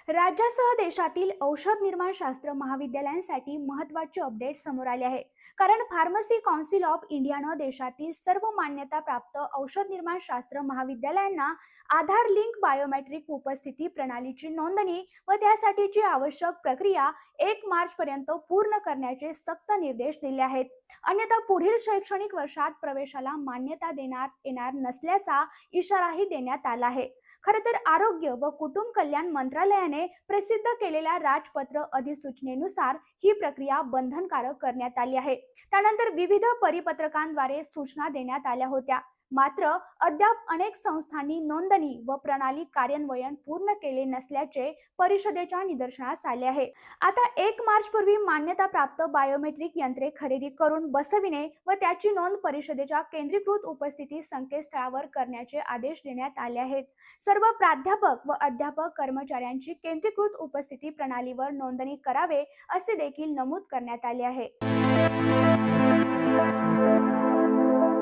राज्यासह देशातील औषध निर्माण शास्त्र महाविद्यालयांसाठी महत्त्वाचे अपडेट समोर आले आहे. कारण फार्मसी काउन्सिल ऑफ इंडियानं देशातील सर्व मान्यताप्राप्त औषध निर्माण शास्त्र महाविद्यालयांना आधार लिंक बायोमेट्रिक उपस्थिती प्रणालीची नोंदणी व त्यासाठीची आवश्यक प्रक्रिया 1 मार्च पर्यंत पूर्ण करण्याचे सक्त निर्देश दिले आहेत. अन्यथा पुढील शैक्षणिक वर्षात प्रवेशाला मान्यता देण्यात येणार नसल्याचा इशाराही देण्यात आला आहे. खरं तर आरोग्य व कुटुंब कल्याण मंत्रालयाने प्रसिद्ध केलेल्या राजपत्र अधिसूचनेनुसार ही प्रक्रिया बंधनकारक करण्यात आली आहे. त्यानंतर विविध परिपत्रकांद्वारे सूचना देण्यात आल्या होत्या. मात्र अद्याप अनेक संस्थांनी नोंदणी व प्रणाली कार्यान्वयन पूर्ण केले नसल्याचे परिषदेच्या निदर्शनास आले आहे. आता 1 मार्च पूर्वी मान्यताप्राप्त बायोमेट्रिक यंत्रे खरेदी करून बसविणे व त्याची नोंद परिषदेच्या केंद्रीकृत उपस्थिती संकेतस्थळावर करण्याचे आदेश देण्यात आले आहेत. सर्व प्राध्यापक व अध्यापक कर्मचाऱ्यांची केंद्रीकृत उपस्थिती प्रणालीवर नोंदणी करावे असे देखील नमूद करण्यात आले आहे.